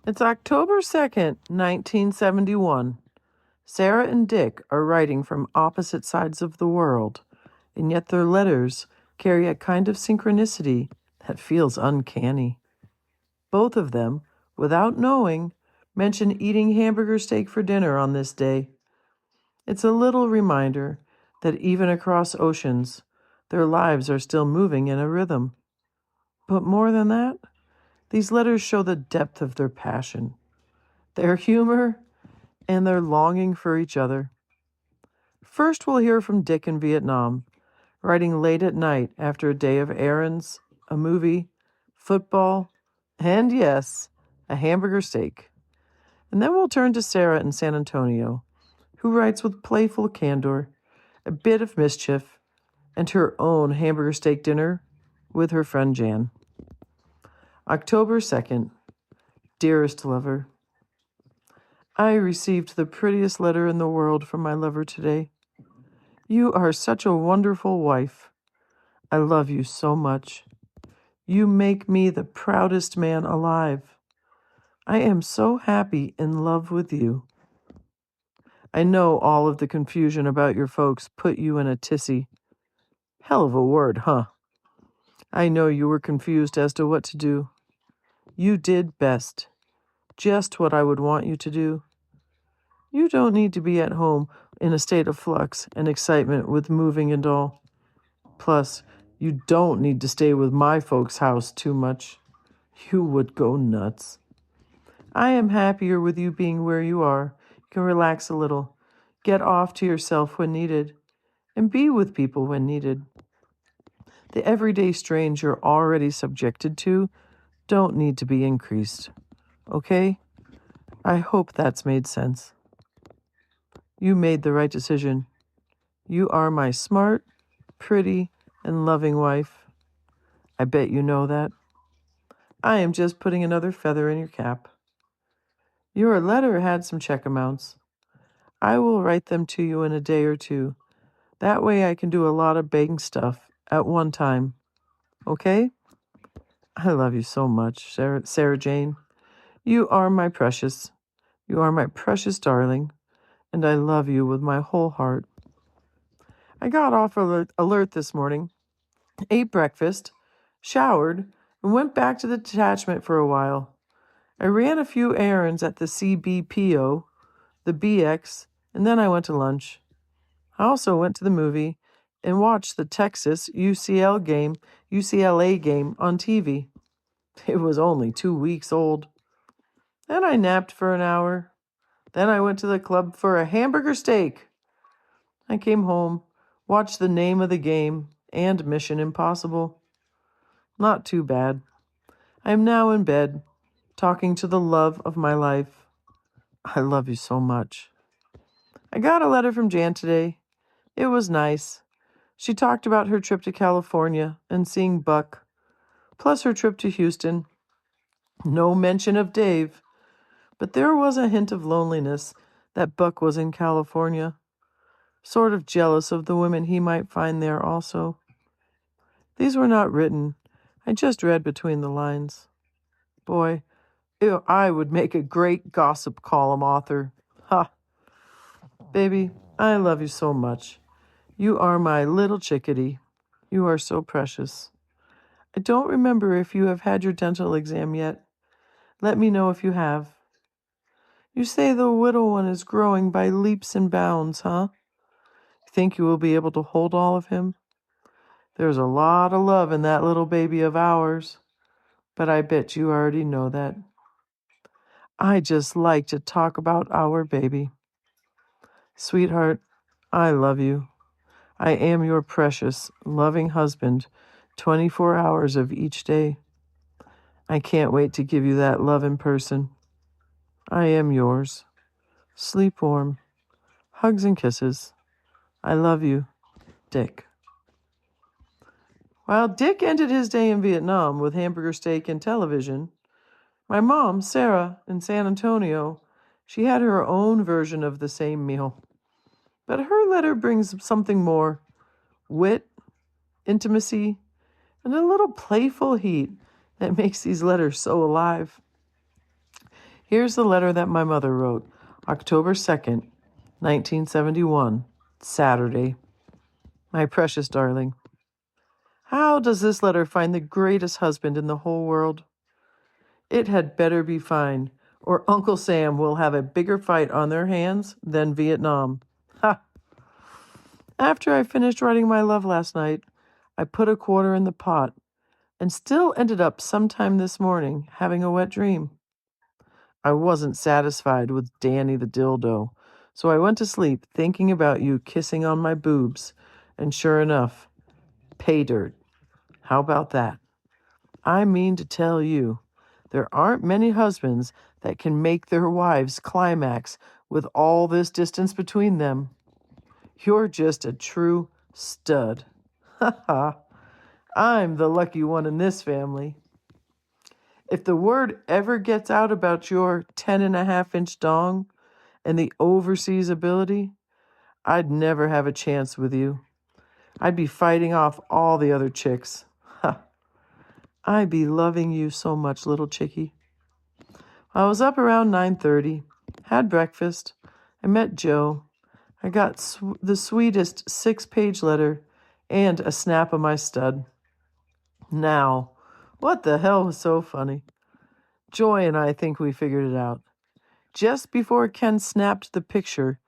It's October 2nd, 1971. Sarah and Dick are writing from opposite sides of the world, and yet their letters carry a kind of synchronicity that feels uncanny. Both of them, without knowing, mention eating hamburger steak for dinner on this day. It's a little reminder that even across oceans, their lives are still moving in a rhythm. But more than that, these letters show the depth of their passion, their humor, and their longing for each other. First, we'll hear from Dick in Vietnam, writing late at night after a day of errands, a movie, football, and yes, a hamburger steak. And then we'll turn to Sarah in San Antonio, who writes with playful candor, a bit of mischief, and her own hamburger steak dinner with her friend Jan. October 2nd. Dearest lover, I received the prettiest letter in the world from my lover today. You are such a wonderful wife. I love you so much. You make me the proudest man alive. I am so happy in love with you. I know all of the confusion about your folks put you in a tizzy. Hell of a word, huh? I know you were confused as to what to do. You did best. Just what I would want you to do. You don't need to be at home in a state of flux and excitement with moving and all. Plus, you don't need to stay with my folks' house too much. You would go nuts. I am happier with you being where you are. You can relax a little, get off to yourself when needed, and be with people when needed. The everyday strains you're already subjected to don't need to be increased. Okay? I hope that's made sense. You made the right decision. You are my smart, pretty, and loving wife. I bet you know that. I am just putting another feather in your cap. Your letter had some check amounts. I will write them to you in a day or two. That way I can do a lot of bank stuff at one time. Okay? I love you so much, Sarah Jane. You are my precious. You are my precious darling, and I love you with my whole heart. I got off alert this morning, ate breakfast, showered, and went back to the detachment for a while. I ran a few errands at the CBPO, the BX, and then I went to lunch. I also went to the movie and watched the Texas UCLA game on TV. It was only 2 weeks old. Then I napped for an hour. Then I went to the club for a hamburger steak. I came home, watched The Name of the Game and Mission Impossible. Not too bad. I am now in bed, talking to the love of my life. I love you so much. I got a letter from Jan today. It was nice. She talked about her trip to California and seeing Buck, plus her trip to Houston. No mention of Dave, but there was a hint of loneliness that Buck was in California. Sort of jealous of the women he might find there also. These were not written. I just read between the lines. Boy, I would make a great gossip column author. Ha! Baby, I love you so much. You are my little chickadee. You are so precious. I don't remember if you have had your dental exam yet. Let me know if you have. You say the little one is growing by leaps and bounds, huh? Think you will be able to hold all of him? There's a lot of love in that little baby of ours, but I bet you already know that. I just like to talk about our baby. Sweetheart, I love you. I am your precious, loving husband, 24 hours of each day. I can't wait to give you that love in person. I am yours. Sleep warm. Hugs and kisses. I love you, Dick. While Dick ended his day in Vietnam with hamburger steak and television, my mom, Sarah, in San Antonio, she had her own version of the same meal. But her letter brings something more: wit, intimacy, and a little playful heat that makes these letters so alive. Here's the letter that my mother wrote, October 2nd, 1971, Saturday. My precious darling, how does this letter find the greatest husband in the whole world? It had better be fine, or Uncle Sam will have a bigger fight on their hands than Vietnam. Ha! After I finished writing my love last night, I put a quarter in the pot and still ended up sometime this morning having a wet dream. I wasn't satisfied with Danny the dildo, so I went to sleep thinking about you kissing on my boobs, and sure enough, pay dirt. How about that? I mean to tell you, there aren't many husbands that can make their wives climax with all this distance between them. You're just a true stud. Ha ha. I'm the lucky one in this family. If the word ever gets out about your 10.5-inch dong and the overseas ability, I'd never have a chance with you. I'd be fighting off all the other chicks. Ha! I'd be loving you so much, little chickie. I was up around 9:30, had breakfast. I met Joe. I got the sweetest 6-page letter and a snap of my stud. Now, what the hell was so funny? Joy and I think we figured it out. Just before Ken snapped the picture,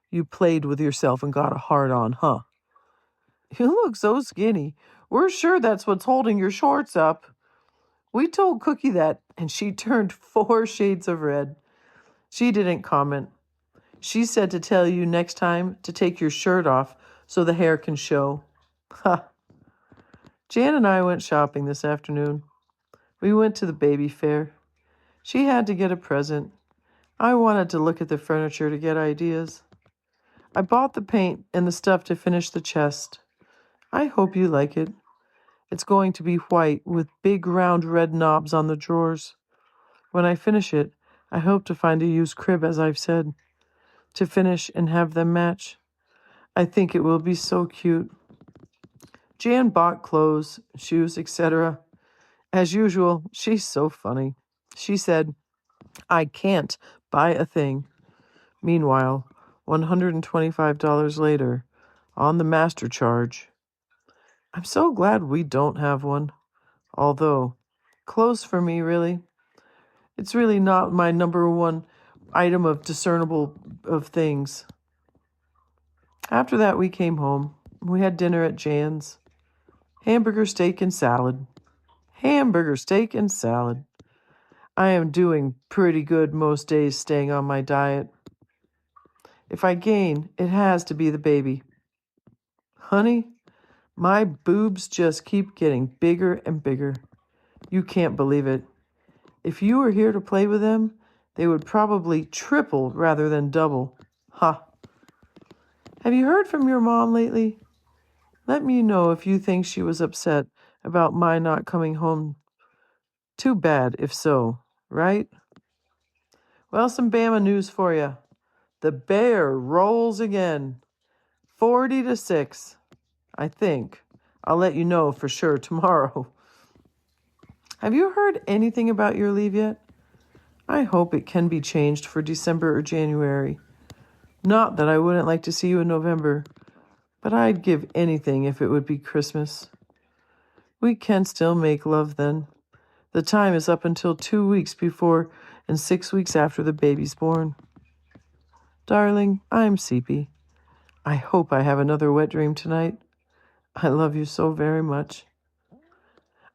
you played with yourself and got a hard-on, huh? You look so skinny. We're sure that's what's holding your shorts up. We told Cookie that, and she turned 4 shades of red. She didn't comment. She said to tell you next time to take your shirt off so the hair can show. Ha! Jan and I went shopping this afternoon. We went to the baby fair. She had to get a present. I wanted to look at the furniture to get ideas. I bought the paint and the stuff to finish the chest. I hope you like it. It's going to be white with big round red knobs on the drawers. When I finish it, I hope to find a used crib, as I've said, to finish and have them match. I think it will be so cute. Jan bought clothes, shoes, etc. As usual, she's so funny. She said, I can't buy a thing. Meanwhile, $125 later, on the master charge. I'm so glad we don't have one. Although, clothes for me, really. It's really not my number one item of discernible of things. After that, we came home. We had dinner at Jan's. Hamburger, steak, and salad. Hamburger, steak, and salad. I am doing pretty good most days staying on my diet. If I gain, it has to be the baby. Honey, my boobs just keep getting bigger and bigger. You can't believe it. If you were here to play with them, they would probably triple rather than double. Ha! Have you heard from your mom lately? Let me know if you think she was upset about my not coming home. Too bad if so, right? Well, some Bama news for you. The Bear rolls again. 40-6, I think. I'll let you know for sure tomorrow. Have you heard anything about your leave yet? I hope it can be changed for December or January. Not that I wouldn't like to see you in November, but I'd give anything if it would be Christmas. We can still make love then. The time is up until 2 weeks before and 6 weeks after the baby's born. Darling, I'm sleepy. I hope I have another wet dream tonight. I love you so very much.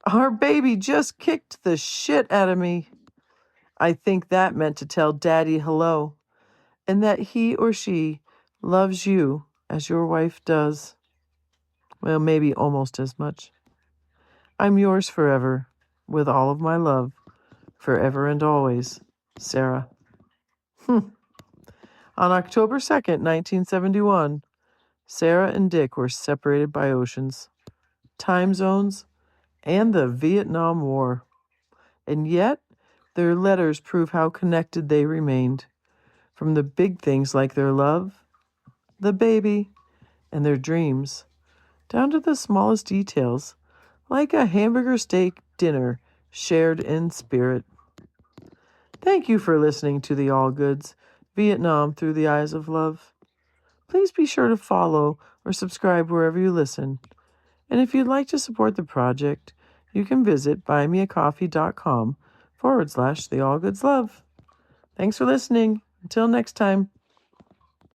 Our baby just kicked the shit out of me. I think that meant to tell Daddy hello, and that he or she loves you as your wife does. Well, maybe almost as much. I'm yours forever, with all of my love, forever and always, Sarah. On October 2nd, 1971, Sarah and Dick were separated by oceans, time zones, and the Vietnam War. And yet, their letters prove how connected they remained, from the big things like their love, the baby, and their dreams, down to the smallest details, like a hamburger steak dinner shared in spirit. Thank you for listening to the Allgoods, Vietnam Through the Eyes of Love. Please be sure to follow or subscribe wherever you listen. And if you'd like to support the project, you can visit buymeacoffee.com/the Allgoods Love. Thanks for listening. Until next time.